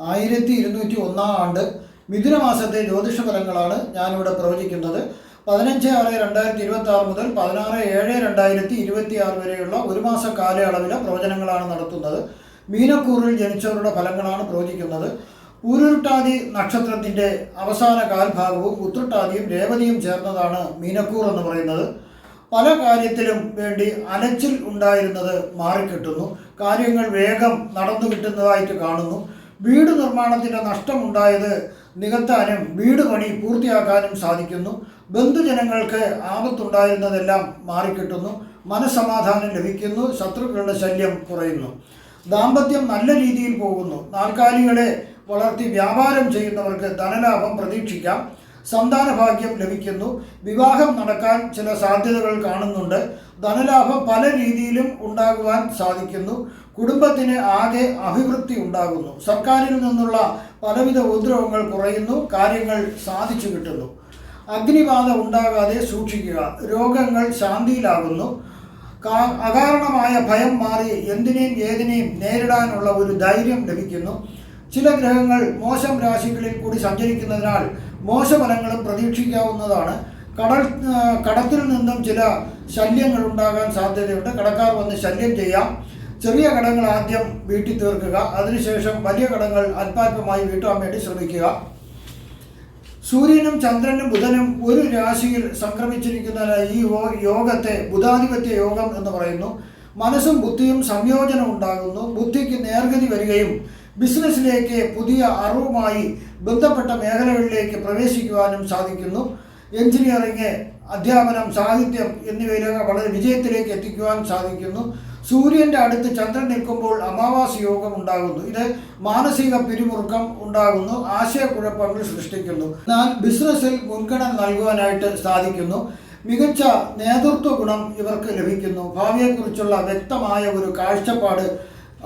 1201 ആണ്ട് മിഥുനമാസത്തെ ജ്യോതിഷഫലങ്ങളാണ് ഞാനിവിടെ പ്രവചിക്കുന്നത്. 15/6/2026 മുതൽ 16/7/2026 വരെയുള്ള ഒരു മാസ കാലയളവിലെ പ്രവചനങ്ങളാണ് നടത്തുന്നത്. മീനക്കൂറിൽ ജനിച്ചവരുടെ ഫലങ്ങളാണ് പ്രവചിക്കുന്നത്. പൂരുരുട്ടാതി നക്ഷത്രത്തിൻ്റെ അവസാന കാൽഭാഗവും ഉത്രട്ടാതിയും രേവതിയും ചേർന്നതാണ് മീനക്കൂർ എന്ന് പറയുന്നത്. പല കാര്യത്തിലും വേണ്ടി അലച്ചിൽ ഉണ്ടായിരുന്നത് മാറിക്കിട്ടുന്നു. കാര്യങ്ങൾ വേഗം നടന്നു കിട്ടുന്നതായിട്ട് കാണുന്നു. വീട് നിർമ്മാണത്തിൻ്റെ നഷ്ടമുണ്ടായത് നികത്താനും വീട് പണി പൂർത്തിയാക്കാനും സാധിക്കുന്നു. ബന്ധുജനങ്ങൾക്ക് ആപത്തുണ്ടായിരുന്നതെല്ലാം മാറിക്കിട്ടുന്നു. മനസ്സമാധാനം ലഭിക്കുന്നു. ശത്രുക്കളുടെ ശല്യം കുറയുന്നു. ദാമ്പത്യം നല്ല രീതിയിൽ പോകുന്നു. നാൽക്കാലികളെ വളർത്തി വ്യാപാരം ചെയ്യുന്നവർക്ക് ധനലാഭം പ്രതീക്ഷിക്കാം. സന്താനഭാഗ്യം ലഭിക്കുന്നു. വിവാഹം നടക്കാൻ ചില സാധ്യതകൾ കാണുന്നുണ്ട്. ധനലാഭം പല രീതിയിലും ഉണ്ടാകുവാൻ സാധിക്കുന്നു. കുടുംബത്തിന് ആകെ അഭിവൃദ്ധി ഉണ്ടാകുന്നു. സർക്കാരിൽ നിന്നുള്ള പലവിധ ഉപദ്രവങ്ങൾ കുറയുന്നു. കാര്യങ്ങൾ സാധിച്ചു കിട്ടുന്നു. അഗ്നിബാധ ഉണ്ടാകാതെ സൂക്ഷിക്കുക. രോഗങ്ങൾ ശാന്തിയിലാകുന്നു. അകാരണമായ ഭയം മാറി എന്തിനേയും ഏതിനേയും നേരിടാനുള്ള ഒരു ധൈര്യം ലഭിക്കുന്നു. ചില ഗ്രഹങ്ങൾ മോശം രാശികളിൽ കൂടി സഞ്ചരിക്കുന്നതിനാൽ മോശഫലങ്ങളും പ്രതീക്ഷിക്കാവുന്നതാണ്. കടത്തിൽ നിന്നും ചില ശല്യങ്ങൾ ഉണ്ടാകാൻ സാധ്യതയുണ്ട്. കടക്കാർ വന്ന് ശല്യം ചെയ്യാം. ചെറിയ കടങ്ങൾ ആദ്യം വീട്ടി തീർക്കുക. അതിനുശേഷം വലിയ കടങ്ങൾ അല്പാൽപമായി വീട്ടാൻ വേണ്ടി ശ്രമിക്കുക. സൂര്യനും ചന്ദ്രനും ബുധനും ഒരു രാശിയിൽ സംക്രമിച്ചിരിക്കുന്ന ഈ യോഗത്തെ ബുധാധിപത്യ യോഗം എന്ന് പറയുന്നു. മനസ്സും ബുദ്ധിയും സംയോജനം ഉണ്ടാകുന്നു. ബുദ്ധിക്ക് നേർഗതി വരികയും ബിസിനസ്സിലേക്ക് പുതിയ അറിവുമായി ബന്ധപ്പെട്ട മേഖലകളിലേക്ക് പ്രവേശിക്കുവാനും സാധിക്കുന്നു. എഞ്ചിനീയറിംഗ്, അധ്യാപനം, സാഹിത്യം എന്നിവയിലൊക്കെ വളരെ വിജയത്തിലേക്ക് എത്തിക്കുവാൻ സാധിക്കുന്നു. സൂര്യൻ്റെ അടുത്ത് ചന്ദ്രൻ നിൽക്കുമ്പോൾ അമാവാസി യോഗം ഉണ്ടാകുന്നു. ഇത് മാനസിക പിരിമുറുക്കം ഉണ്ടാകുന്നു. ആശയക്കുഴപ്പങ്ങൾ സൃഷ്ടിക്കുന്നു. എന്നാൽ ബിസിനസ്സിൽ മുൻഗണന നൽകുവാനായിട്ട് സാധിക്കുന്നു. മികച്ച നേതൃത്വ ഗുണം ഇവർക്ക് ലഭിക്കുന്നു. ഭാവിയെക്കുറിച്ചുള്ള വ്യക്തമായ ഒരു കാഴ്ചപ്പാട്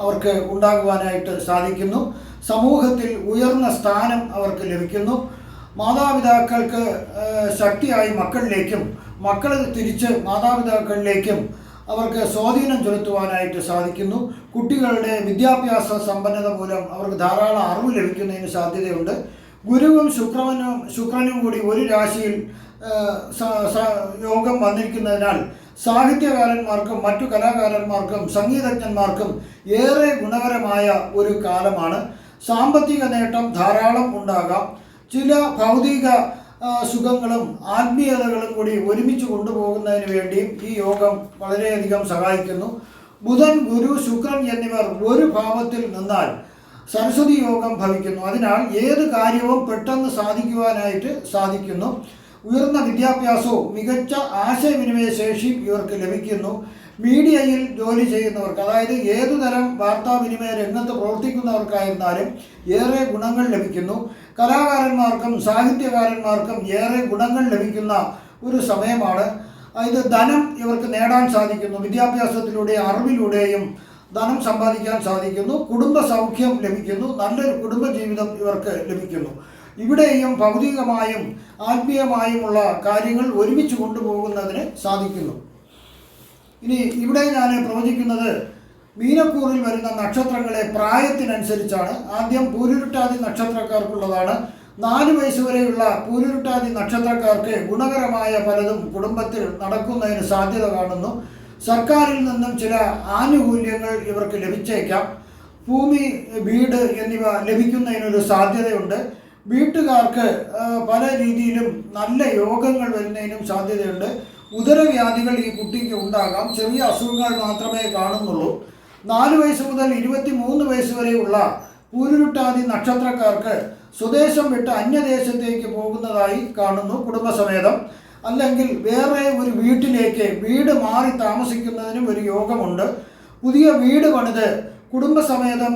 അവർക്ക് ഉണ്ടാകുവാനായിട്ട് സാധിക്കുന്നു. സമൂഹത്തിൽ ഉയർന്ന സ്ഥാനം അവർക്ക് ലഭിക്കുന്നു. മാതാപിതാക്കൾക്ക് ശക്തിയായി മക്കളിലേക്കും മക്കൾ തിരിച്ച് മാതാപിതാക്കളിലേക്കും അവർക്ക് സ്വാധീനം ചെലുത്തുവാനായിട്ട് സാധിക്കുന്നു. കുട്ടികളുടെ വിദ്യാഭ്യാസ സമ്പന്നത മൂലം അവർക്ക് ധാരാളം അറിവ് ലഭിക്കുന്നതിന് സാധ്യതയുണ്ട്. ഗുരുവും ശുക്രനും കൂടി ഒരു രാശിയിൽ യോഗം വന്നിരിക്കുന്നതിനാൽ സാഹിത്യകാരന്മാർക്കും മറ്റു കലാകാരന്മാർക്കും സംഗീതജ്ഞന്മാർക്കും ഏറെ ഗുണകരമായ ഒരു കാലമാണ്. സാമ്പത്തിക നേട്ടം ധാരാളം ഉണ്ടാകാം. ചില ഭൗതിക സുഖങ്ങളും ആത്മീയതകളും കൂടി ഒരുമിച്ച് കൊണ്ടുപോകുന്നതിന് വേണ്ടിയും ഈ യോഗം വളരെയധികം സഹായിക്കുന്നു. ബുധൻ, ഗുരു, ശുക്രൻ എന്നിവർ ഒരു ഭാവത്തിൽ നിന്നാൽ സരസ്വതി യോഗം ഭവിക്കുന്നു. അതിനാൽ ഏത് കാര്യവും പെട്ടെന്ന് സാധിക്കുവാനായിട്ട് സാധിക്കുന്നു. ഉയർന്ന വിദ്യാഭ്യാസവും മികച്ച ആശയവിനിമയ ശേഷിയും ഇവർക്ക് ലഭിക്കുന്നു. മീഡിയയിൽ ജോലി ചെയ്യുന്നവർക്ക്, അതായത് ഏതുതരം വാർത്താവിനിമയ രംഗത്ത് പ്രവർത്തിക്കുന്നവർക്കായിരുന്നാലും ഏറെ ഗുണങ്ങൾ ലഭിക്കുന്നു. കലാകാരന്മാർക്കും സാഹിത്യകാരന്മാർക്കും ഏറെ ഗുണങ്ങൾ ലഭിക്കുന്ന ഒരു സമയമാണ്. അതായത് ധനം ഇവർക്ക് നേടാൻ സാധിക്കുന്നു. വിദ്യാഭ്യാസത്തിലൂടെയും അറിവിലൂടെയും ധനം സമ്പാദിക്കാൻ സാധിക്കുന്നു. കുടുംബ സൗഖ്യം ലഭിക്കുന്നു. നല്ലൊരു കുടുംബജീവിതം ഇവർക്ക് ലഭിക്കുന്നു. ഇവിടെയും ഭൗതികമായും ആത്മീയമായുമുള്ള കാര്യങ്ങൾ ഒരുമിച്ച് കൊണ്ടുപോകുന്നതിന് സാധിക്കുന്നു. ഇനി ഇവിടെ ഞാൻ പ്രവചിക്കുന്നത് മീനക്കൂറിൽ വരുന്ന നക്ഷത്രങ്ങളെ പ്രായത്തിനനുസരിച്ചാണ്. ആദ്യം പൂരുരുട്ടാതി നക്ഷത്രക്കാർക്കുള്ളതാണ്. 4 വയസ്സ് വരെയുള്ള പൂരുരുട്ടാതി നക്ഷത്രക്കാർക്ക് ഗുണകരമായ പലതും കുടുംബത്തിൽ നടക്കുന്നതിന് സാധ്യത കാണുന്നു. സർക്കാരിൽ നിന്നും ചില ആനുകൂല്യങ്ങൾ ഇവർക്ക് ലഭിച്ചേക്കാം. ഭൂമി, വീട് എന്നിവ ലഭിക്കുന്നതിനൊരു സാധ്യതയുണ്ട്. വീട്ടുകാർക്ക് പല രീതിയിലും നല്ല യോഗങ്ങൾ വരുന്നതിനും സാധ്യതയുണ്ട്. ഉദരവ്യാധികൾ ഈ കുട്ടിക്ക് ഉണ്ടാകാം. ചെറിയ അസുഖങ്ങൾ മാത്രമേ കാണുന്നുള്ളൂ. 4 വയസ്സ് മുതൽ 23 വയസ്സ് വരെയുള്ള പൂരുരുട്ടാതി നക്ഷത്രക്കാർക്ക് സ്വദേശം വിട്ട് അന്യദേശത്തേക്ക് പോകുന്നതായി കാണുന്നു. കുടുംബസമേതം അല്ലെങ്കിൽ വേറെ ഒരു വീട് മാറി താമസിക്കുന്നതിനും ഒരു യോഗമുണ്ട്. പുതിയ വീട് പണിത് കുടുംബസമേതം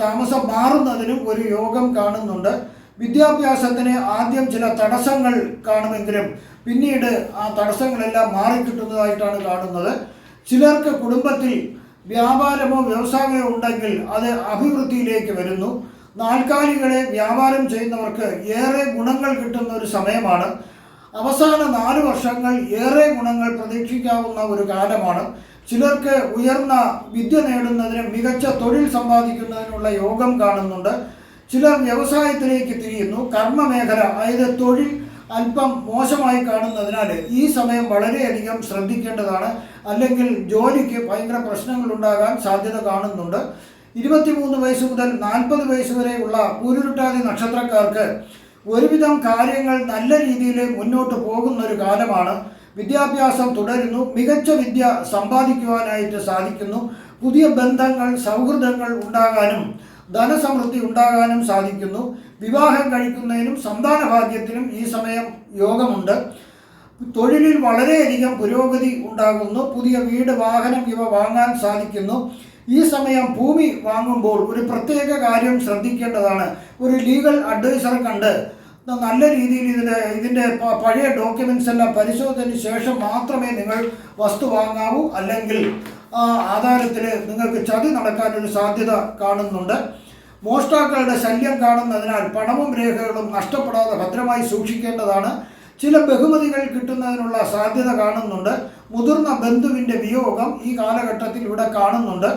താമസം മാറുന്നതിനും ഒരു യോഗം കാണുന്നുണ്ട്. വിദ്യാഭ്യാസത്തിന് ആദ്യം ചില തടസ്സങ്ങൾ കാണുമെങ്കിലും പിന്നീട് ആ തടസ്സങ്ങളെല്ലാം മാറിക്കിട്ടുന്നതായിട്ടാണ് കാണുന്നത്. ചിലർക്ക് കുടുംബത്തിൽ വ്യാപാരമോ വ്യവസായമോ ഉണ്ടെങ്കിൽ അത് അഭിവൃദ്ധിയിലേക്ക് വരുന്നു. നാൽക്കാലികളെ വ്യാപാരം ചെയ്യുന്നവർക്ക് ഏറെ ഗുണങ്ങൾ കിട്ടുന്ന ഒരു സമയമാണ്. അവസാന 4 വർഷങ്ങൾ ഏറെ ഗുണങ്ങൾ പ്രതീക്ഷിക്കാവുന്ന ഒരു കാലമാണ്. ചിലർക്ക് ഉയർന്ന വിദ്യ നേടുന്നതിനും മികച്ച തൊഴിൽ സമ്പാദിക്കുന്നതിനുള്ള യോഗം കാണുന്നുണ്ട്. ചിലർ വ്യവസായത്തിലേക്ക് തിരിയുന്നു. കർമ്മമേഖല, അതായത് തൊഴിൽ അല്പം മോശമായി കാണുന്നതിനാൽ ഈ സമയം വളരെയധികം ശ്രദ്ധിക്കേണ്ടതാണ്. അല്ലെങ്കിൽ ജോലിക്ക് ഭയങ്കര പ്രശ്നങ്ങൾ ഉണ്ടാകാൻ സാധ്യത കാണുന്നുണ്ട്. 23 വയസ്സ് മുതൽ 40 വയസ്സ് വരെയുള്ള പൂരുരുട്ടാതി നക്ഷത്രക്കാർക്ക് ഒരുവിധം കാര്യങ്ങൾ നല്ല രീതിയിൽ മുന്നോട്ട് പോകുന്ന ഒരു കാലമാണ്. വിദ്യാഭ്യാസം തുടരുന്നു. മികച്ച വിദ്യ സമ്പാദിക്കുവാനായിട്ട് സാധിക്കുന്നു. പുതിയ ബന്ധങ്ങൾ, സൗഹൃദങ്ങൾ ഉണ്ടാകാനും ധനസമൃദ്ധി ഉണ്ടാകാനും സാധിക്കുന്നു. വിവാഹം കഴിക്കുന്നതിനും സന്താന ഭാഗ്യത്തിനും ഈ സമയം യോഗമുണ്ട്. തൊഴിലിൽ വളരെയധികം പുരോഗതി ഉണ്ടാകുന്നു. പുതിയ വീട്, വാഹനം ഇവ വാങ്ങാൻ സാധിക്കുന്നു. ഈ സമയം ഭൂമി വാങ്ങുമ്പോൾ ഒരു പ്രത്യേക കാര്യം ശ്രദ്ധിക്കേണ്ടതാണ്. ഒരു ലീഗൽ അഡ്വൈസറെ കണ്ട് നല്ല രീതിയിൽ ഇതിൻ്റെ പഴയ ഡോക്യുമെൻറ്റ്സ് എല്ലാം പരിശോധനയ്ക്ക് ശേഷം മാത്രമേ നിങ്ങൾ വസ്തു വാങ്ങാവൂ. അല്ലെങ്കിൽ ആധാരത്തിൽ നിങ്ങൾക്ക് ചതി നടക്കാനൊരു സാധ്യത കാണുന്നുണ്ട്. മോഷ്ടാക്കളുടെ ശല്യം കാണുന്നതിനാൽ പണവും രേഖകളും നഷ്ടപ്പെടാതെ ഭദ്രമായി സൂക്ഷിക്കേണ്ടതാണ്. ചില ബഹുമതികൾ കിട്ടുന്നതിനുള്ള സാധ്യത കാണുന്നുണ്ട്. മുതിർന്ന ബന്ധുവിൻ്റെ വിയോഗം ഈ കാലഘട്ടത്തിൽ ഇവിടെ കാണുന്നുണ്ട്.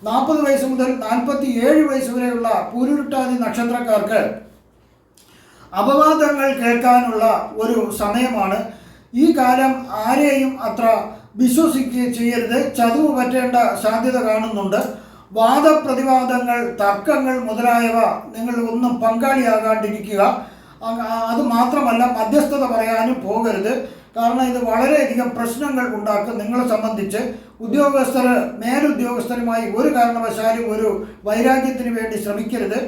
40 വയസ്സ് മുതൽ 47 വയസ്സ് വരെയുള്ള പൂരുരുട്ടാതി നക്ഷത്രക്കാർക്ക് അപവാദങ്ങൾ കേൾക്കാനുള്ള ഒരു സമയമാണ്. ഈ കാലം ആരെയും അത്ര വിശ്വസിക്കുകയും ചെയ്യരുത്. ചതുവ് പറ്റേണ്ട സാധ്യത കാണുന്നുണ്ട്. വാദപ്രതിവാദങ്ങൾ, തർക്കങ്ങൾ മുതലായവ നിങ്ങൾ ഒന്നും പങ്കാളിയാകാണ്ടിരിക്കുക. അതുമാത്രമല്ല, മധ്യസ്ഥത പറയാനും പോകരുത്. കാരണം ഇത് വളരെയധികം പ്രശ്നങ്ങൾ ഉണ്ടാക്കും. നിങ്ങളെ സംബന്ധിച്ച് ഉദ്യോഗസ്ഥർ മേലുദ്യോഗസ്ഥരുമായി ഒരു കാരണവശാലും ഒരു വൈരാഗ്യത്തിന് വേണ്ടി ശ്രമിക്കരുത്.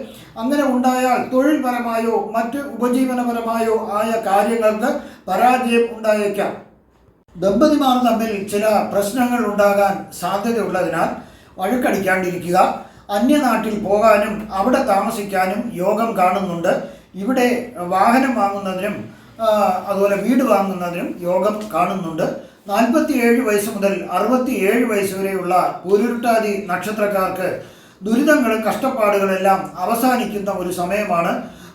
അങ്ങനെ ഉണ്ടായാൽ തൊഴിൽപരമായോ മറ്റ് ഉപജീവനപരമായോ ആയ കാര്യങ്ങൾക്ക് പരാജയം ഉണ്ടായേക്കാം. ദമ്പതിമാർ തമ്മിൽ ചില പ്രശ്നങ്ങൾ ഉണ്ടാകാൻ സാധ്യതയുള്ളതിനാൽ വഴക്കടിക്കാണ്ടിരിക്കുക. അന്യനാട്ടിൽ പോകാനും അവിടെ താമസിക്കാനും യോഗം കാണുന്നുണ്ട്. ഇവിടെ വാഹനം വാങ്ങുന്നതിനും അതുപോലെ വീട് വാങ്ങുന്നതിനും യോഗം കാണുന്നുണ്ട്. 47 വയസ്സ് മുതൽ 67 വയസ്സ് വരെയുള്ള പൂരുരുട്ടാതി നക്ഷത്രക്കാർക്ക് ദുരിതങ്ങളും കഷ്ടപ്പാടുകളെല്ലാം അവസാനിക്കുന്ന ഒരു സമയമാണ്.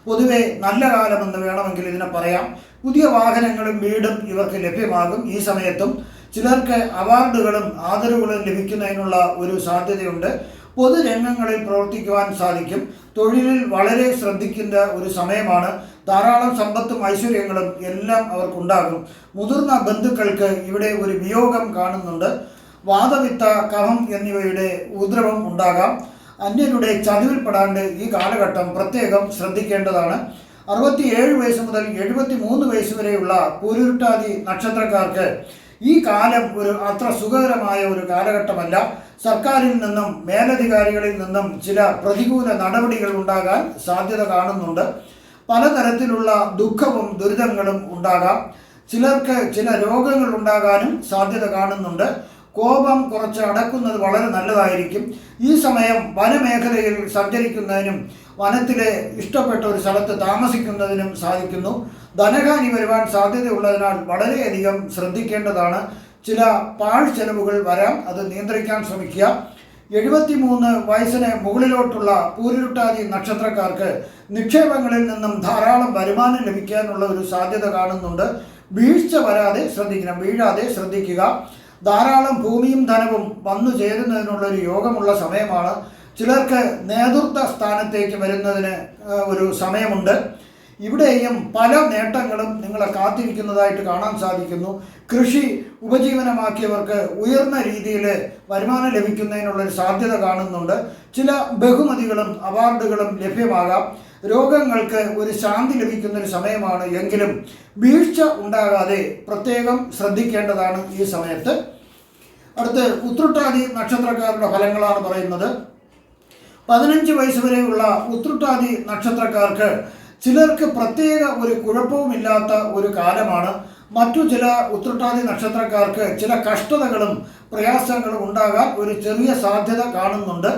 പൊതുവെ നല്ല കാലമെന്ന് വേണമെങ്കിൽ ഇതിനെ പറയാം. പുതിയ വാഹനങ്ങളും വീടും ഇവർക്ക് ലഭ്യമാകും. ഈ സമയത്തും ചിലർക്ക് അവാർഡുകളും ആദരവുകളും ലഭിക്കുന്നതിനുള്ള ഒരു സാധ്യതയുണ്ട്. പൊതുരംഗങ്ങളിൽ പ്രവർത്തിക്കുവാൻ സാധിക്കും. തൊഴിലിൽ വളരെ ശ്രദ്ധിക്കുന്ന ഒരു സമയമാണ്. ധാരാളം സമ്പത്തും ഐശ്വര്യങ്ങളും എല്ലാം അവർക്കുണ്ടാകും. മുതിർന്ന ബന്ധുക്കൾക്ക് ഇവിടെ ഒരു വിയോഗം കാണുന്നുണ്ട്. വാതപിത്ത, കഫം എന്നിവയുടെ ഉപദ്രവം ഉണ്ടാകാം. അന്യരുടെ ചതിവിൽപ്പെടാണ്ട് ഈ കാലഘട്ടം പ്രത്യേകം ശ്രദ്ധിക്കേണ്ടതാണ്. 67 വയസ്സ് മുതൽ 73 വയസ്സ് വരെയുള്ള പൂരുരുട്ടാതി നക്ഷത്രക്കാർക്ക് ഈ കാലം ഒരു അത്ര സുഖകരമായ ഒരു കാലഘട്ടമല്ല. സർക്കാരിൽ നിന്നും മേലധികാരികളിൽ നിന്നും ചില പ്രതികൂല നടപടികൾ ഉണ്ടാകാൻ സാധ്യത കാണുന്നുണ്ട്. പലതരത്തിലുള്ള ദുഃഖവും ദുരിതങ്ങളും ഉണ്ടാകാം. ചിലർക്ക് ചില രോഗങ്ങൾ ഉണ്ടാകാനും സാധ്യത കാണുന്നുണ്ട്. കോപം കുറച്ച് അടക്കുന്നത് വളരെ നല്ലതായിരിക്കും. ഈ സമയം വനമേഖലയിൽ സഞ്ചരിക്കുന്നതിനും വനത്തിലെ ഇഷ്ടപ്പെട്ട ഒരു സ്ഥലത്ത് താമസിക്കുന്നതിനും സാധിക്കുന്നു. ധനഹാനി വരുവാൻ സാധ്യതയുള്ളതിനാൽ വളരെയധികം ശ്രദ്ധിക്കേണ്ടതാണ്. ചില പാഴ് ചെലവുകൾ വരാം, അത് നിയന്ത്രിക്കാൻ ശ്രമിക്കുക. 73 വയസ്സിന് മുകളിലോട്ടുള്ള പൂരുരുട്ടാതി നക്ഷത്രക്കാർക്ക് നിക്ഷേപങ്ങളിൽ നിന്നും ധാരാളം വരുമാനം ലഭിക്കാനുള്ള ഒരു സാധ്യത കാണുന്നുണ്ട്. വീഴ്ച വരാതെ ശ്രദ്ധിക്കണം, വീഴാതെ ശ്രദ്ധിക്കുക. ധാരാളം ഭൂമിയും ധനവും വന്നു ചേരുന്നതിനുള്ളൊരു യോഗമുള്ള സമയമാണ്. ചിലർക്ക് നേതൃത്വ സ്ഥാനത്തേക്ക് വരുന്നതിന് ഒരു സമയമുണ്ട്. ഇവിടെയും പല നേട്ടങ്ങളും നിങ്ങളെ കാത്തിരിക്കുന്നതായിട്ട് കാണാൻ സാധിക്കുന്നു. കൃഷി ഉപജീവനമാക്കിയവർക്ക് ഉയർന്ന രീതിയിൽ വരുമാനം ലഭിക്കുന്നതിനുള്ളൊരു സാധ്യത കാണുന്നുണ്ട്. ചില ബഹുമതികളും അവാർഡുകളും ലഭ്യമാകാം. രോഗങ്ങൾക്ക് ഒരു ശാന്തി ലഭിക്കുന്നൊരു സമയമാണ്. എങ്കിലും വീഴ്ച ഉണ്ടാകാതെ പ്രത്യേകം ശ്രദ്ധിക്കേണ്ടതാണ് ഈ സമയത്ത്. അടുത്ത് ഉത്രട്ടാതി നക്ഷത്രക്കാരുടെ ഫലങ്ങളാണ് പറയുന്നത്. 15 വയസ്സ് വരെയുള്ള ഉത്രട്ടാതി നക്ഷത്രക്കാർക്ക് ചിലർക്ക് പ്രത്യേക ഒരു കുഴപ്പവുമില്ലാത്ത ഒരു കാലമാണ്. മറ്റു ചില ഉത്രട്ടാതി നക്ഷത്രക്കാർക്ക് ചില കഷ്ടതകളും പ്രയാസങ്ങളും ഉണ്ടാകാൻ ഒരു ചെറിയ സാധ്യത കാണുന്നുണ്ട്.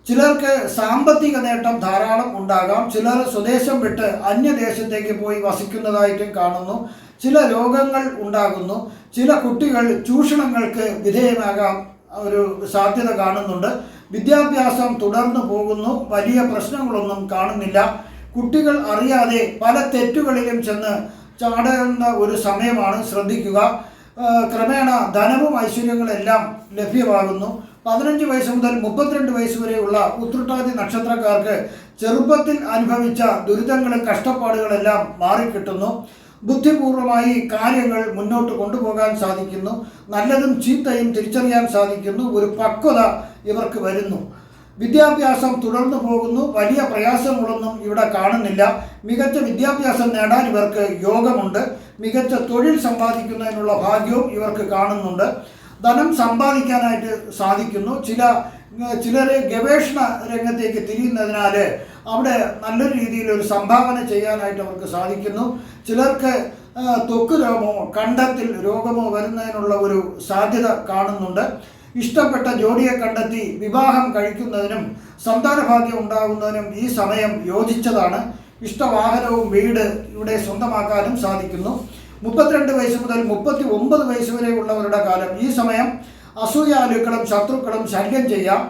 ചിലർക്ക് സാമ്പത്തിക നേട്ടം ധാരാളം ഉണ്ടാകാം. ചിലർ സ്വദേശം വിട്ട് അന്യദേശത്തേക്ക് പോയി വസിക്കുന്നതായിട്ടും കാണുന്നു. ചില രോഗങ്ങൾ ഉണ്ടാകുന്നു. ചില കുട്ടികൾ ചൂഷണങ്ങൾക്ക് വിധേയമാകാൻ ഒരു സാധ്യത കാണുന്നുണ്ട്. വിദ്യാഭ്യാസം തുടർന്നു പോകുന്നു. വലിയ പ്രശ്നങ്ങളൊന്നും കാണുന്നില്ല. കുട്ടികൾ അറിയാതെ പല തെറ്റുകളിലും ചെന്ന് ചാടുന്ന ഒരു സമയമാണ്, ശ്രദ്ധിക്കുക. ക്രമേണ ധനവും ഐശ്വര്യങ്ങളെല്ലാം ലഭ്യമാകുന്നു. 15 വയസ്സ് മുതൽ 32 വയസ്സ് വരെയുള്ള ഉത്രട്ടാതി നക്ഷത്രക്കാർക്ക് ചെറുപ്പത്തിൽ അനുഭവിച്ച ദുരിതങ്ങളും കഷ്ടപ്പാടുകളെല്ലാം മാറിക്കിട്ടുന്നു. ബുദ്ധിപൂർവമായി കാര്യങ്ങൾ മുന്നോട്ട് കൊണ്ടുപോകാൻ സാധിക്കുന്നു. നല്ലതും ചീത്തയും തിരിച്ചറിയാൻ സാധിക്കുന്നു. ഒരു പക്വത ഇവർക്ക് വരുന്നു. വിദ്യാഭ്യാസം തുടർന്നു പോകുന്നു. വലിയ പ്രയാസങ്ങളൊന്നും ഇവിടെ കാണുന്നില്ല. മികച്ച വിദ്യാഭ്യാസം നേടാൻ ഇവർക്ക് യോഗമുണ്ട്. മികച്ച തൊഴിൽ സമ്പാദിക്കുന്നതിനുള്ള ഭാഗ്യവും ഇവർക്ക് കാണുന്നുണ്ട്. ധനം സമ്പാദിക്കാനായിട്ട് സാധിക്കുന്നു. ചിലർ ഗവേഷണ രംഗത്തേക്ക് തിരിയുന്നതിനാൽ അവിടെ നല്ലൊരു രീതിയിൽ ഒരു സംഭാവന ചെയ്യാനായിട്ട് അവർക്ക് സാധിക്കുന്നു. ചിലർക്ക് ത്വക്ക് രോഗമോ കണ്ടത്തിൽ രോഗമോ വരുന്നതിനുള്ള ഒരു സാധ്യത കാണുന്നുണ്ട്. ഇഷ്ടപ്പെട്ട ജോഡിയെ കണ്ടെത്തി വിവാഹം കഴിക്കുന്നതിനും സന്താനഭാഗ്യം ഉണ്ടാകുന്നതിനും ഈ സമയം യോജിച്ചതാണ്. ഇഷ്ടവാഹനവും വീട് ഇവിടെ സ്വന്തമാക്കാനും സാധിക്കുന്നു. 32 വയസ്സ് മുതൽ 39 വയസ്സ് വരെയുള്ളവരുടെ കാലം. ഈ സമയം അസൂയാലുക്കളും ശത്രുക്കളും ശല്യം ചെയ്യാം.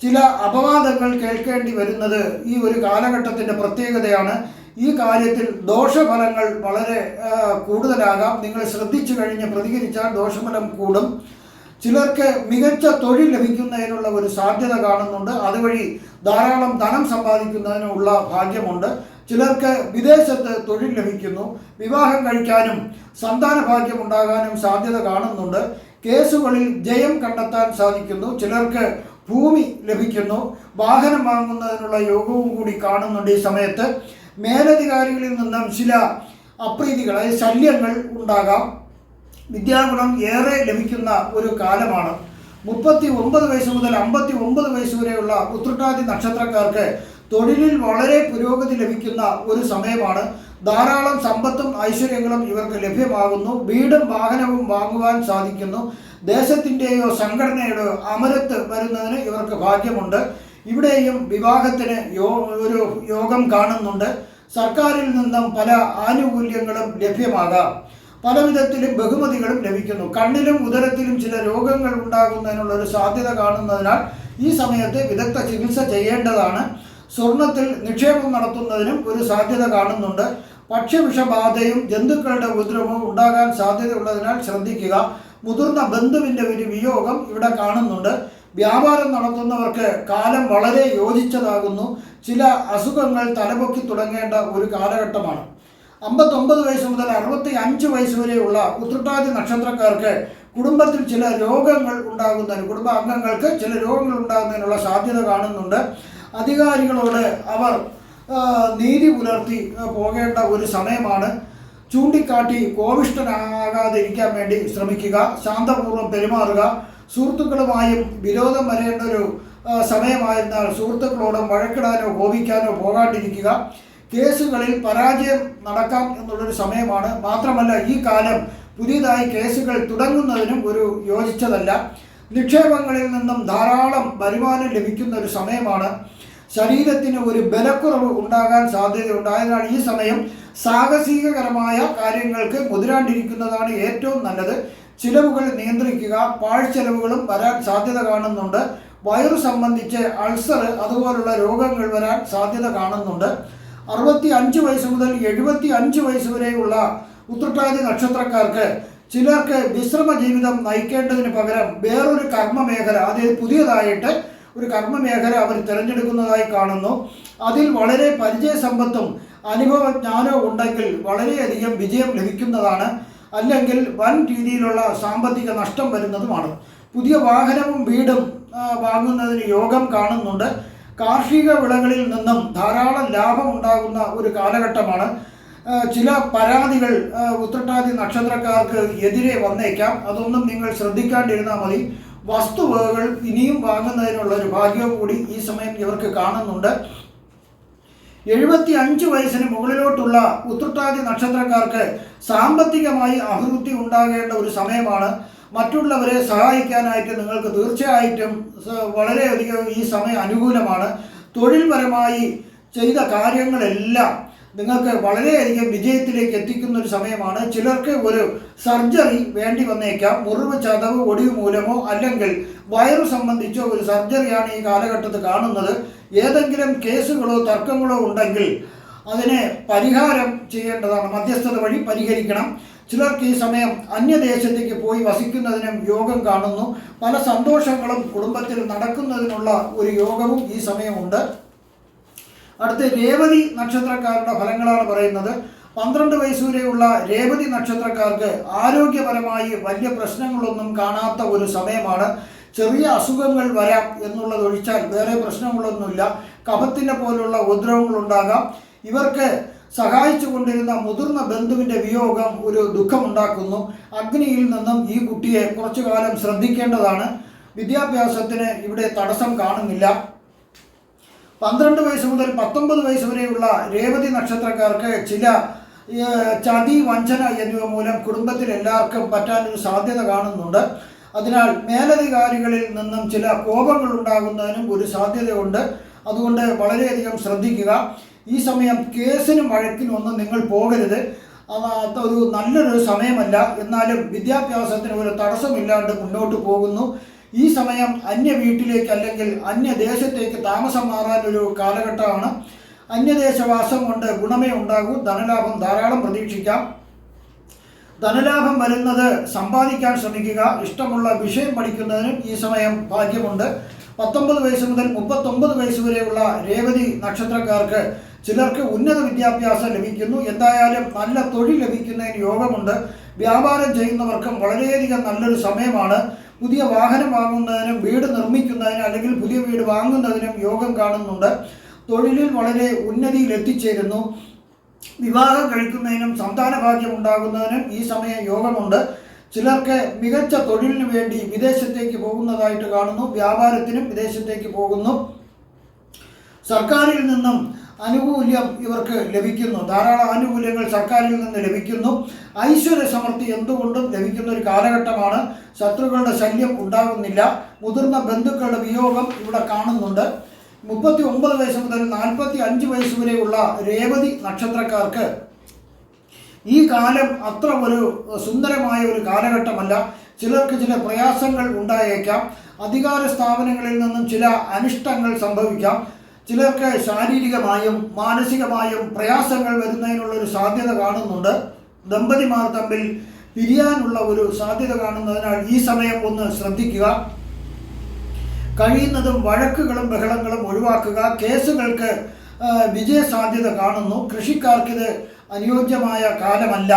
ചില അപവാദങ്ങൾ കേൾക്കേണ്ടി വരുന്നത് ഈ ഒരു കാലഘട്ടത്തിൻ്റെ പ്രത്യേകതയാണ്. ഈ കാര്യത്തിൽ ദോഷഫലങ്ങൾ വളരെ കൂടുതലാകാം. നിങ്ങൾ ശ്രദ്ധിച്ചു കഴിഞ്ഞ് പ്രതികരിച്ചാൽ ദോഷഫലം കൂടും. ചിലർക്ക് മികച്ച തൊഴിൽ ലഭിക്കുന്നതിനുള്ള ഒരു സാധ്യത കാണുന്നുണ്ട്. അതുവഴി ധാരാളം ധനം സമ്പാദിക്കുന്നതിനുള്ള ഭാഗ്യമുണ്ട്. ചിലർക്ക് വിദേശത്ത് തൊഴിൽ ലഭിക്കുന്നു. വിവാഹം കഴിക്കാനും സന്താന ഭാഗ്യം ഉണ്ടാകാനും സാധ്യത കാണുന്നുണ്ട്. കേസുകളിൽ ജയം കണ്ടെത്താൻ സാധിക്കുന്നു. ചിലർക്ക് ഭൂമി ലഭിക്കുന്നു. വാഹനം വാങ്ങുന്നതിനുള്ള യോഗവും കൂടി കാണുന്നുണ്ട്. ഈ സമയത്ത് മേലധികാരികളിൽ നിന്നും ചില അപ്രീതികൾ, ശല്യങ്ങൾ ഉണ്ടാകാം. വിദ്യാഗുണം ഏറെ ലഭിക്കുന്ന ഒരു കാലമാണ്. 39 വയസ്സ് മുതൽ 59 വയസ്സ് വരെയുള്ള ഉത്രട്ടാതി നക്ഷത്രക്കാർക്ക് തൊഴിലിൽ വളരെ പുരോഗതി ലഭിക്കുന്ന ഒരു സമയമാണ്. ധാരാളം സമ്പത്തും ഐശ്വര്യങ്ങളും ഇവർക്ക് ലഭ്യമാകുന്നു. വീടും വാഹനവും വാങ്ങുവാൻ സാധിക്കുന്നു. ദേശത്തിൻ്റെയോ സംഘടനയുടെയോ അമരത്ത് വരുന്നതിന് ഇവർക്ക് ഭാഗ്യമുണ്ട്. ഇവിടെയും വിവാഹത്തിന് ഒരു യോഗം കാണുന്നുണ്ട്. സർക്കാരിൽ നിന്നും പല ആനുകൂല്യങ്ങളും ലഭ്യമാകാം. പല വിധത്തിലും ബഹുമതികളും ലഭിക്കുന്നു. കണ്ണിലും ഉദരത്തിലും ചില രോഗങ്ങൾ ഉണ്ടാകുന്നതിനുള്ള ഒരു സാധ്യത കാണുന്നതിനാൽ ഈ സമയത്ത് വിദഗ്ധ ചികിത്സ ചെയ്യേണ്ടതാണ്. സ്വർണത്തിൽ നിക്ഷേപം നടത്തുന്നതിനും ഒരു സാധ്യത കാണുന്നുണ്ട്. ഭക്ഷ്യവിഷബാധയും ജന്തുക്കളുടെ ഉപദ്രവവും ഉണ്ടാകാൻ സാധ്യതയുള്ളതിനാൽ ശ്രദ്ധിക്കുക. മുതിർന്ന ബന്ധുവിൻ്റെ ഒരു വിയോഗം ഇവിടെ കാണുന്നുണ്ട്. വ്യാപാരം നടത്തുന്നവർക്ക് കാലം വളരെ യോജിച്ചതാകുന്നു. ചില അസുഖങ്ങൾ തലപൊക്കി തുടങ്ങേണ്ട ഒരു കാലഘട്ടമാണ്. 59 വയസ്സ് മുതൽ 65 വയസ്സ് വരെയുള്ള ഉത്രട്ടാതി നക്ഷത്രക്കാർക്ക് കുടുംബത്തിൽ ചില രോഗങ്ങൾ ഉണ്ടാകുന്നതിന്, കുടുംബാംഗങ്ങൾക്ക് ചില രോഗങ്ങൾ ഉണ്ടാകുന്നതിനുള്ള സാധ്യത കാണുന്നുണ്ട്. അധികാരികളോട് അവർ നീതി പുലർത്തി പോകേണ്ട ഒരു സമയമാണ്. ചൂണ്ടിക്കാട്ടി കോപിഷ്ഠനാകാതിരിക്കാൻ വേണ്ടി ശ്രമിക്കുക. ശാന്തപൂർവ്വം പെരുമാറുക. സുഹൃത്തുക്കളുമായും വിരോധം വരേണ്ട ഒരു സമയമായിരുന്നാൽ സുഹൃത്തുക്കളോടും വഴക്കിടാനോ കോപിക്കാനോ പോകാണ്ടിരിക്കുക. കേസുകളിൽ പരാജയം നടക്കാം എന്നുള്ളൊരു സമയമാണ്. മാത്രമല്ല ഈ കാലം പുതിയതായി കേസുകൾ തുടങ്ങുന്നതിനും ഒരു യോജിച്ചതല്ല. നിക്ഷേപങ്ങളിൽ നിന്നും ധാരാളം വരുമാനം ലഭിക്കുന്ന ഒരു സമയമാണ്. ശരീരത്തിന് ഒരു ബലക്കുറവ് ഉണ്ടാകാൻ സാധ്യതയുണ്ട്. അതിനാൽ ഈ സമയം സാഹസികകരമായ കാര്യങ്ങൾക്ക് മുതിരാണ്ടിരിക്കുന്നതാണ് ഏറ്റവും നല്ലത്. ചിലവുകൾ നിയന്ത്രിക്കുക. പാഴ്ചെലവുകളും വരാൻ സാധ്യത കാണുന്നുണ്ട്. വയറു സംബന്ധിച്ച് അൾസർ അതുപോലുള്ള രോഗങ്ങൾ വരാൻ സാധ്യത കാണുന്നുണ്ട്. 65 വയസ്സ് മുതൽ 75 വയസ്സ് വരെയുള്ള ഉത്രട്ടാതി നക്ഷത്രക്കാർക്ക് ചിലർക്ക് വിശ്രമ ജീവിതം നയിക്കേണ്ടതിന് പകരം വേറൊരു കർമ്മമേഖല, അതായത് പുതിയതായിട്ട് ഒരു കർമ്മമേഖല അവർ തിരഞ്ഞെടുക്കുന്നതായി കാണുന്നു. അതിൽ വളരെ പരിചയസമ്പത്തും അനുഭവജ്ഞാനവും ഉണ്ടെങ്കിൽ വളരെയധികം വിജയം ലഭിക്കുന്നതാണ്. അല്ലെങ്കിൽ വൻ രീതിയിലുള്ള സാമ്പത്തിക നഷ്ടം വരുന്നതുമാണ്. പുതിയ വാഹനവും വീടും വാങ്ങുന്നതിന് യോഗം കാണുന്നുണ്ട്. കാർഷിക വിളകളിൽ നിന്നും ധാരാളം ലാഭം ഉണ്ടാകുന്ന ഒരു കാലഘട്ടമാണ്. ചില പരാതികൾ ഉത്രട്ടാതി നക്ഷത്രക്കാർക്ക് എതിരെ വന്നേക്കാം. അതൊന്നും നിങ്ങൾ ശ്രദ്ധിക്കാണ്ടിരുന്നാൽ മതി. വസ്തുവകകൾ ഇനിയും വാങ്ങുന്നതിനുള്ള ഒരു ഭാഗ്യവും കൂടി ഈ സമയം ഇവർക്ക് കാണുന്നുണ്ട്. 75 വയസ്സിന് മുകളിലോട്ടുള്ള ഉത്രട്ടാതി നക്ഷത്രക്കാർക്ക് സാമ്പത്തികമായി അഭിവൃദ്ധി ഉണ്ടാകേണ്ട ഒരു സമയമാണ്. മറ്റുള്ളവരെ സഹായിക്കാനായിട്ട് നിങ്ങൾക്ക് തീർച്ചയായിട്ടും വളരെയധികം ഈ സമയം അനുകൂലമാണ്. തൊഴിൽപരമായി ചെയ്ത കാര്യങ്ങളെല്ലാം നിങ്ങൾക്ക് വളരെയധികം വിജയത്തിലേക്ക് എത്തിക്കുന്ന ഒരു സമയമാണ്. ചിലർക്ക് ഒരു സർജറി വേണ്ടി വന്നേക്കാം. മുറിവ്, ചതവ്, ഒടിവ് മൂലമോ അല്ലെങ്കിൽ വയറു സംബന്ധിച്ചോ ഒരു സർജറിയാണ് ഈ കാലഘട്ടത്തിൽ കാണുന്നത്. ഏതെങ്കിലും കേസുകളോ തർക്കങ്ങളോ ഉണ്ടെങ്കിൽ അതിനെ പരിഹാരം ചെയ്യേണ്ടതാണ്. മധ്യസ്ഥത വഴി പരിഹരിക്കണം. ചിലർക്ക് ഈ സമയം അന്യദേശത്തേക്ക് പോയി വസിക്കുന്നതിനും യോഗം കാണുന്നു. പല സന്തോഷങ്ങളും കുടുംബത്തിൽ നടക്കുന്നതിനുള്ള ഒരു യോഗവും ഈ സമയമുണ്ട്. അടുത്ത രേവതി നക്ഷത്രക്കാരുടെ ഫലങ്ങളാണ് പറയുന്നത്. 12 വയസ്സ് വരെയുള്ള രേവതി നക്ഷത്രക്കാർക്ക് ആരോഗ്യപരമായി വലിയ പ്രശ്നങ്ങളൊന്നും കാണാത്ത ഒരു സമയമാണ്. ചെറിയ അസുഖങ്ങൾ വരാം എന്നുള്ളതൊഴിച്ചാൽ വേറെ പ്രശ്നങ്ങളൊന്നുമില്ല. കഫത്തിൻ്റെ പോലുള്ള ഉപദ്രവങ്ങളുണ്ടാകാം. ഇവർക്ക് സഹായിച്ചു കൊണ്ടിരുന്ന മുതിർന്ന ബന്ധുവിൻ്റെ വിയോഗം ഒരു ദുഃഖമുണ്ടാക്കുന്നു. അഗ്നിയിൽ നിന്നും ഈ കുട്ടിയെ കുറച്ചു കാലം ശ്രദ്ധിക്കേണ്ടതാണ്. വിദ്യാഭ്യാസത്തിന് ഇവിടെ തടസ്സം കാണുന്നില്ല. 12 വയസ്സ് മുതൽ 19 വയസ്സ് വരെയുള്ള രേവതി നക്ഷത്രക്കാർക്ക് ചില ചതി, വഞ്ചന എന്നിവ മൂലം കുടുംബത്തിൽ എല്ലാവർക്കും പറ്റാനൊരു സാധ്യത കാണുന്നുണ്ട്. അതിനാൽ മേലധികാരികളിൽ നിന്നും ചില കോപങ്ങൾ ഉണ്ടാകുന്നതിനും ഒരു സാധ്യതയുണ്ട്. അതുകൊണ്ട് വളരെയധികം ശ്രദ്ധിക്കുക. ഈ സമയം കേസിനും വഴക്കിനും ഒന്നും നിങ്ങൾ പോകരുത്. അതൊരു നല്ലൊരു സമയമല്ല. എന്നാലും വിദ്യാഭ്യാസത്തിന് ഒരു തടസ്സമില്ലാണ്ട് മുന്നോട്ട് പോകുന്നു. ഈ സമയം അന്യ വീട്ടിലേക്ക് അല്ലെങ്കിൽ അന്യദേശത്തേക്ക് താമസം മാറാനൊരു കാലഘട്ടമാണ്. അന്യദേശവാസം കൊണ്ട് ഗുണമേ ഉണ്ടാകൂ. ധനലാഭം ധാരാളം പ്രതീക്ഷിക്കാം. ധനലാഭം വരുന്നത് സമ്പാദിക്കാൻ ശ്രമിക്കുക. ഇഷ്ടമുള്ള വിഷയം പഠിക്കുന്നതിനും ഈ സമയം ഭാഗ്യമുണ്ട്. 19 വയസ്സ് മുതൽ 39 വയസ്സ് വരെയുള്ള രേവതി നക്ഷത്രക്കാർക്ക് ചിലർക്ക് ഉന്നത വിദ്യാഭ്യാസം ലഭിക്കുന്നു. എന്തായാലും നല്ല തൊഴിൽ ലഭിക്കുന്നതിന് യോഗമുണ്ട്. വ്യാപാരം ചെയ്യുന്നവർക്കും വളരെയധികം നല്ലൊരു സമയമാണ്. പുതിയ വാഹനം വാങ്ങുന്നതിനും വീട് നിർമ്മിക്കുന്നതിനും അല്ലെങ്കിൽ പുതിയ വീട് വാങ്ങുന്നതിനും യോഗം കാണുന്നുണ്ട്. തൊഴിലിൽ വളരെ ഉന്നതിയിൽ എത്തിച്ചേരുന്നു. വിവാഹം കഴിക്കുന്നതിനും സന്താനഭാഗ്യം ഉണ്ടാകുന്നതിനും ഈ സമയം യോഗമുണ്ട്. ചിലർക്ക് മികച്ച തൊഴിലിന് വേണ്ടി വിദേശത്തേക്ക് പോകുന്നതായിട്ട് കാണുന്നു. വ്യാപാരത്തിനും വിദേശത്തേക്ക് പോകുന്നു. സർക്കാരിൽ നിന്നും ആനുകൂല്യം ഇവർക്ക് ലഭിക്കുന്നു. ധാരാളം ആനുകൂല്യങ്ങൾ സർക്കാരിൽ നിന്ന് ലഭിക്കുന്നു. ഐശ്വര്യ സമൃദ്ധി എന്തുകൊണ്ടും ലഭിക്കുന്ന ഒരു കാലഘട്ടമാണ്. ശത്രുക്കളുടെ ശല്യം ഉണ്ടാകുന്നില്ല. മുതിർന്ന ബന്ധുക്കളുടെ വിയോഗം ഇവിടെ കാണുന്നുണ്ട്. 39 വയസ്സ് മുതൽ 45 വയസ്സ് വരെയുള്ള രേവതി നക്ഷത്രക്കാർക്ക് ഈ കാലം അത്ര ഒരു സുന്ദരമായ ഒരു കാലഘട്ടമല്ല. ചിലർക്ക് ചില പ്രയാസങ്ങൾ ഉണ്ടായേക്കാം. അധികാര സ്ഥാപനങ്ങളിൽ നിന്നും ചില അനിഷ്ടങ്ങൾ സംഭവിക്കാം. ചിലർക്ക് ശാരീരികമായും മാനസികമായും പ്രയാസങ്ങൾ വരുന്നതിനുള്ളൊരു സാധ്യത കാണുന്നുണ്ട്. ദമ്പതിമാർ തമ്മിൽ പിരിയാനുള്ള ഒരു സാധ്യത കാണുന്നതിനാൽ ഈ സമയം ഒന്ന് ശ്രദ്ധിക്കുക. കഴിയുന്നതും വഴക്കുകളും ബഹളങ്ങളും ഒഴിവാക്കുക. കേസുകൾക്ക് വിജയ സാധ്യത കാണുന്നു. കൃഷിക്കാർക്കിത് അനുയോജ്യമായ കാലമല്ല.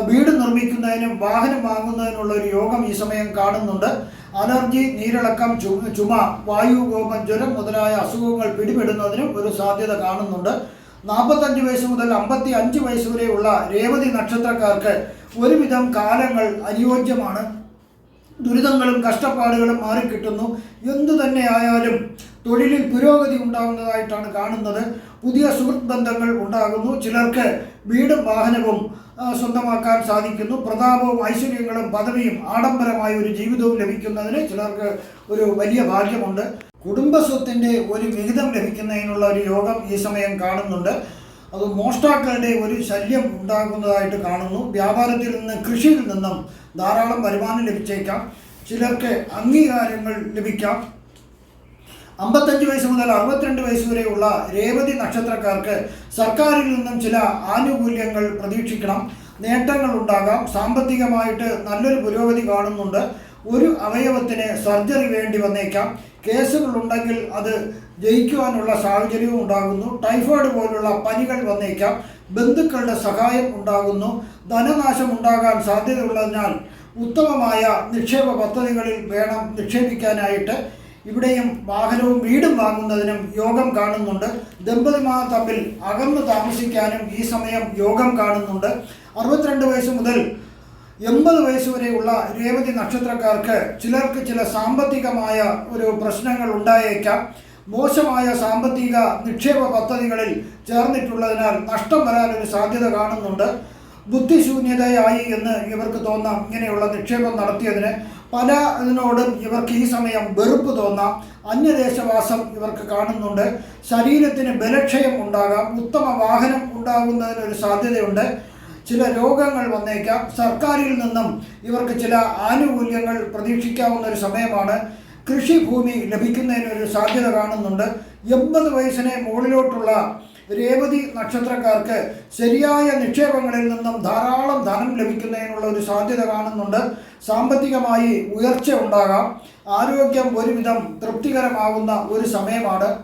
വീട് നിർമ്മിക്കുന്നതിനും വാഹനം വാങ്ങുന്നതിനുള്ള ഒരു യോഗം ഈ സമയം കാണുന്നുണ്ട്. അലർജി, നീരിളക്കം, ചുമ, വായുകോപം, ജ്വരം മുതലായ അസുഖങ്ങൾ പിടിപെടുന്നതിനും ഒരു സാധ്യത കാണുന്നുണ്ട്. 45 വയസ്സ് മുതൽ 55 വയസ്സ് വരെയുള്ള രേവതി നക്ഷത്രക്കാർക്ക് ഒരുവിധം കാലങ്ങൾ അനുയോജ്യമാണ്. ദുരിതങ്ങളും കഷ്ടപ്പാടുകളും മാറിക്കിട്ടുന്നു. എന്തു തന്നെ ആയാലും തൊഴിലിൽ പുരോഗതി ഉണ്ടാകുന്നതായിട്ടാണ് കാണുന്നത്. പുതിയ സുഹൃത്ത് ബന്ധങ്ങൾ ഉണ്ടാകുന്നു. ചിലർക്ക് വീടും വാഹനവും സ്വന്തമാക്കാൻ സാധിക്കുന്നു. പ്രതാപവും ഐശ്വര്യങ്ങളും പദവിയും ആഡംബരമായ ഒരു ജീവിതവും ലഭിക്കുന്നതിന് ചിലർക്ക് ഒരു വലിയ ഭാഗ്യമുണ്ട്. കുടുംബസ്വത്തിൻ്റെ ഒരു വിഹിതം ലഭിക്കുന്നതിനുള്ള ഒരു യോഗം ഈ സമയം കാണുന്നുണ്ട്. അത് മോഷ്ടാക്കളുടെ ഒരു ശല്യം ഉണ്ടാകുന്നതായിട്ട് കാണുന്നു. വ്യാപാരത്തിൽ നിന്ന് കൃഷിയിൽ നിന്നും ധാരാളം വരുമാനം ലഭിച്ചേക്കാം. ചിലർക്ക് അംഗീകാരങ്ങൾ ലഭിക്കാം. 55 വയസ്സ് മുതൽ 62 വയസ്സ് വരെയുള്ള രേവതി നക്ഷത്രക്കാർക്ക് സർക്കാരിൽ നിന്നും ചില ആനുകൂല്യങ്ങൾ പ്രതീക്ഷിക്കണം. നേട്ടങ്ങൾ ഉണ്ടാകാം. സാമ്പത്തികമായിട്ട് നല്ലൊരു പുരോഗതി കാണുന്നുണ്ട്. ഒരു അവയവത്തിന് സർജറി വേണ്ടി വന്നേക്കാം. കേസുകളുണ്ടെങ്കിൽ അത് ജയിക്കുവാനുള്ള സാഹചര്യവും ഉണ്ടാകുന്നു. ടൈഫോയിഡ് പോലുള്ള പനികൾ വന്നേക്കാം. ബന്ധുക്കളുടെ സഹായം ഉണ്ടാകുന്നു. ധനനാശം ഉണ്ടാകാൻ സാധ്യതയുള്ളതിനാൽ ഉത്തമമായ നിക്ഷേപ പദ്ധതികളിൽ വേണം നിക്ഷേപിക്കാനായിട്ട്. ഇവിടെയും വാഹനവും വീടും വാങ്ങുന്നതിനും യോഗം കാണുന്നുണ്ട്. ദമ്പതിമാർ തമ്മിൽ അകന്നു താമസിക്കാനും ഈ സമയം യോഗം കാണുന്നുണ്ട്. 62 വയസ്സ് മുതൽ 80 വയസ്സ് വരെയുള്ള രേവതി നക്ഷത്രക്കാർക്ക് ചിലർക്ക് ചില സാമ്പത്തികമായ ഒരു പ്രശ്നങ്ങൾ ഉണ്ടായേക്കാം. മോശമായ സാമ്പത്തിക നിക്ഷേപ പദ്ധതികളിൽ ചേർന്നിട്ടുള്ളതിനാൽ നഷ്ടം വരാനൊരു സാധ്യത കാണുന്നുണ്ട്. ബുദ്ധിശൂന്യതയായി എന്ന് ഇവർക്ക് തോന്നാം. ഇങ്ങനെയുള്ള നിക്ഷേപം നടത്തിയതിന് ഇതിനോടും ഇവർക്ക് ഈ സമയം വെറുപ്പ് തോന്നാം. അന്യദേശവാസം ഇവർക്ക് കാണുന്നുണ്ട്. ശരീരത്തിന് ബലക്ഷയം ഉണ്ടാകാം. ഉത്തമ വാഹനം ഉണ്ടാകുന്നതിനൊരു സാധ്യതയുണ്ട്. ചില രോഗങ്ങൾ വന്നേക്കാം. സർക്കാരിൽ നിന്നും ഇവർക്ക് ചില ആനുകൂല്യങ്ങൾ പ്രതീക്ഷിക്കാവുന്ന ഒരു സമയമാണ്. കൃഷിഭൂമി ലഭിക്കുന്നതിനൊരു സാധ്യത കാണുന്നുണ്ട്. 80 വയസ്സിന് മുകളിലോട്ടുള്ള രേവതി നക്ഷത്രക്കാർക്ക് ശരിയായ നിക്ഷേപങ്ങളിൽ നിന്നും ധാരാളം ധനം ലഭിക്കുന്നതിനുള്ള ഒരു സാധ്യത കാണുന്നുണ്ട്. സാമ്പത്തികമായി ഉയർച്ച ഉണ്ടാകാം. ആരോഗ്യം ഒരുവിധം തൃപ്തികരമാകുന്ന ഒരു സമയമാണ്.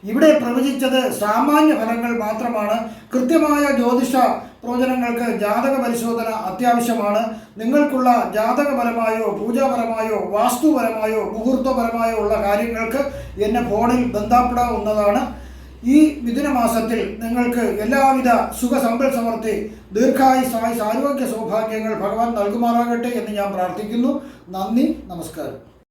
ഇവിടെ പ്രവചിച്ചത് സാമാന്യ ഫലങ്ങൾ മാത്രമാണ്. കൃത്യമായ ജ്യോതിഷ പ്രവചനങ്ങൾക്ക് ജാതക പരിശോധന അത്യാവശ്യമാണ്. നിങ്ങൾക്കുള്ള ജാതകപരമായോ പൂജാപരമായോ വാസ്തുപരമായോ മുഹൂർത്തപരമായോ ഉള്ള കാര്യങ്ങൾക്ക് എന്നെ ഫോണിൽ ബന്ധപ്പെടാവുന്നതാണ്. ഈ മിഥുനമാസത്തിൽ നിങ്ങൾക്ക് എല്ലാവിധ സുഖസമ്പൽ സമൃദ്ധി ദീർഘായുസ്സായുസ് ആരോഗ്യ സൗഭാഗ്യങ്ങൾ ഭഗവാൻ നൽകുമാറാകട്ടെ എന്ന് ഞാൻ പ്രാർത്ഥിക്കുന്നു. നന്ദി, നമസ്കാരം.